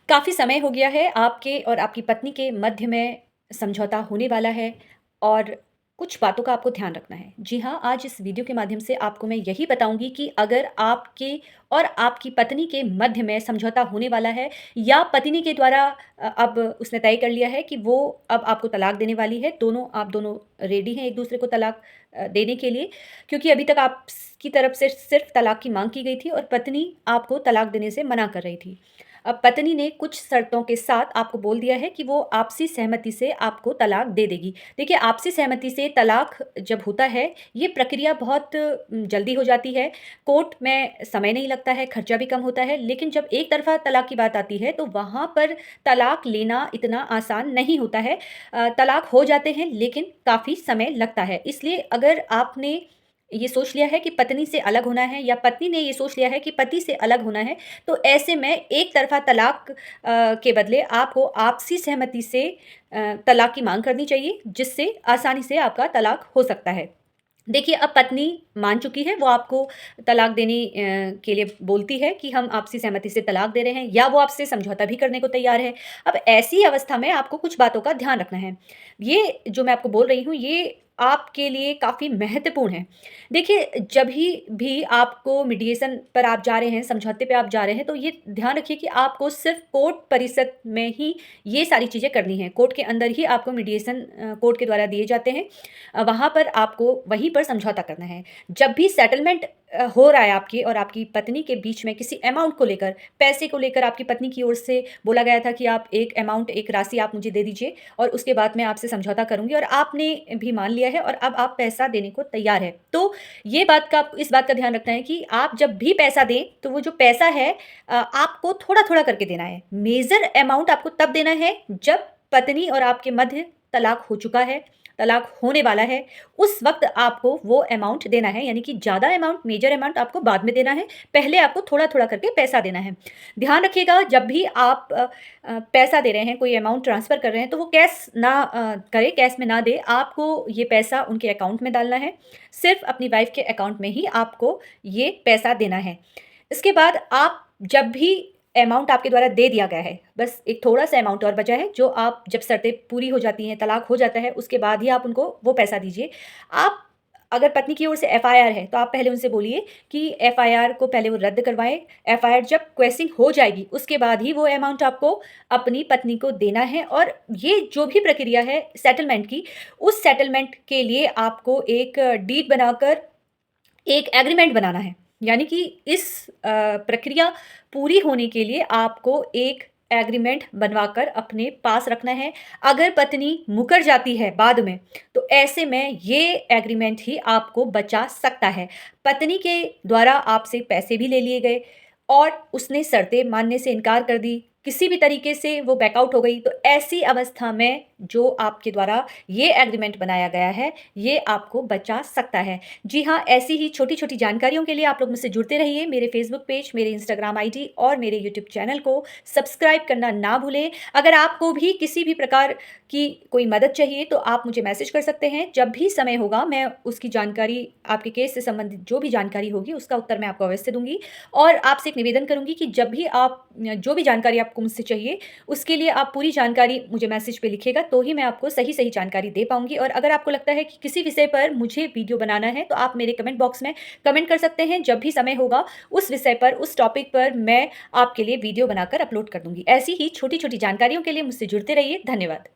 काफ़ी समय हो गया है आपके और आपकी पत्नी के मध्य में समझौता होने वाला है और कुछ बातों का आपको ध्यान रखना है। जी हाँ, आज इस वीडियो के माध्यम से आपको मैं यही बताऊँगी कि अगर आपके और आपकी पत्नी के मध्य में समझौता होने वाला है या पत्नी के द्वारा अब उसने तय कर लिया है कि वो अब आपको तलाक देने वाली है, आप दोनों रेडी हैं एक-दूसरे को तलाक देने के लिए, क्योंकि अभी तक आपकी तरफ से सिर्फ़ तलाक की माँग की गई थी और पत्नी आपको तलाक देने से मना कर रही थी। अब पत्नी ने कुछ शर्तों के साथ आपको बोल दिया है कि वो आपसी सहमति से आपको तलाक दे देगी। देखिए, आपसी सहमति से तलाक जब होता है, ये प्रक्रिया बहुत जल्दी हो जाती है। कोर्ट में समय नहीं लगता है, खर्चा भी कम होता है, लेकिन जब एक तरफ़ा तलाक की बात आती है, तो वहाँ पर तलाक लेना इतना आसान नहीं होता है। तलाक हो जाते हैं, लेकिन काफ़ी समय लगता है। इसलिए अगर आपने ये सोच लिया है कि पत्नी से अलग होना है या पत्नी ने ये सोच लिया है कि पति से अलग होना है, तो ऐसे में एक तरफ़ा तलाक के बदले आपको आपसी सहमति से तलाक की माँग करनी चाहिए, जिससे आसानी से आपका तलाक हो सकता है। देखिए, अब पत्नी मान चुकी है, वो आपको तलाक देने के लिए बोलती है कि हम आपसी सहमति से तलाक दे रहे हैं या वो आपसे समझौता भी करने को तैयार है। अब ऐसी अवस्था में आपको कुछ बातों का ध्यान रखना है। ये जो मैं आपको बोल रही हूँ, ये आपके लिए काफ़ी महत्वपूर्ण है। देखिए, जभी भी आपको मीडिएशन पर आप जा रहे हैं, समझौते पे आप जा रहे हैं, तो ये ध्यान रखिए कि आपको सिर्फ़ कोर्ट परिषद में ही ये सारी चीज़ें करनी हैं। कोर्ट के अंदर ही आपको मीडिएशन कोर्ट के द्वारा दिए जाते हैं। वहाँ पर आपको वहीं पर समझौता करना है। जब भी सेटलमेंट हो रहा है आपकी और आपकी पत्नी के बीच में किसी अमाउंट को लेकर, पैसे को लेकर आपकी पत्नी की ओर से बोला गया था कि आप एक राशि आप मुझे दे दीजिए और उसके बाद मैं आपसे समझौता करूँगी और आपने भी मान लिया है और अब आप पैसा देने को तैयार हैं। तो इस बात का ध्यान रखना है कि आप जब भी पैसा दें, तो वो जो पैसा है आपको थोड़ा-थोड़ा करके देना है। मेजर अमाउंट आपको तब देना है जब पत्नी और आपके मध्य तलाक हो चुका है, तलाक होने वाला है, उस वक़्त आपको वो अमाउंट देना है, यानी कि ज़्यादा अमाउंट, मेजर अमाउंट आपको बाद में देना है, पहले आपको थोड़ा-थोड़ा करके पैसा देना है। ध्यान रखिएगा, जब भी आप पैसा दे रहे हैं, कोई अमाउंट ट्रांसफ़र कर रहे हैं, तो वो कैश ना करें, कैश में ना दें, आपको ये पैसा उनके अकाउंट में डालना है, सिर्फ़ अपनी वाइफ़ के अकाउंट में ही आपको ये पैसा देना है। इसके बाद आप जब भी अमाउंट आपके द्वारा दे दिया गया है, बस एक थोड़ा-सा अमाउंट और बचा है, जो आप जब शर्तें पूरी हो जाती हैं, तलाक हो जाता है, उसके बाद ही आप उनको वो पैसा दीजिए। आप अगर पत्नी की ओर से एफआईआर है, तो आप पहले उनसे बोलिए कि एफआईआर को पहले वो रद्द करवाएँ। एफआईआर जब क्वेशिंग हो जाएगी, उसके बाद ही वो अमाउंट आपको अपनी पत्नी को देना है और ये जो भी प्रक्रिया है सेटलमेंट की, उस सेटलमेंट के लिए आपको एक डीड बनाकर एक एग्रीमेंट बनाना है। यानी कि इस प्रक्रिया पूरी होने के लिए आपको एक एग्रीमेंट बनवाकर अपने पास रखना है। अगर पत्नी मुकर जाती है बाद में, तो ऐसे में ये एग्रीमेंट ही आपको बचा सकता है। पत्नी के द्वारा आपसे पैसे भी ले लिए गए और उसने शर्तें मानने से इनकार कर दी, किसी भी तरीके से वो बैकआउट हो गई, तो ऐसी अवस्था में जो आपके द्वारा ये एग्रीमेंट बनाया गया है, ये आपको बचा सकता है। जी हाँ, ऐसी ही छोटी-छोटी जानकारियों के लिए आप लोग मुझसे जुड़ते रहिए। मेरे फ़ेसबुक पेज, मेरे इंस्टाग्राम आईडी और मेरे यूट्यूब चैनल को सब्सक्राइब करना ना भूलें। अगर आपको भी किसी भी प्रकार की कोई मदद चाहिए, तो आप मुझे मैसेज कर सकते हैं। जब भी समय होगा, मैं उसकी जानकारी, आपके केस से संबंधित जो भी जानकारी होगी, उसका उत्तर मैं आपको अवश्य दूँगी। और आपसे एक निवेदन करूँगी कि जब भी आप जो भी जानकारी आपको मुझसे चाहिए, उसके लिए आप पूरी जानकारी मुझे मैसेज पे लिखिएगा, तो ही मैं आपको सही-सही जानकारी दे पाऊँगी। और अगर आपको लगता है कि किसी विषय पर मुझे वीडियो बनाना है, तो आप मेरे कमेंट बॉक्स में कमेंट कर सकते हैं। जब भी समय होगा, उस विषय पर, उस टॉपिक पर मैं आपके लिए वीडियो बनाकर अपलोड कर दूँगी। ऐसी ही छोटी-छोटी जानकारियों के लिए मुझसे जुड़ते रहिए। धन्यवाद।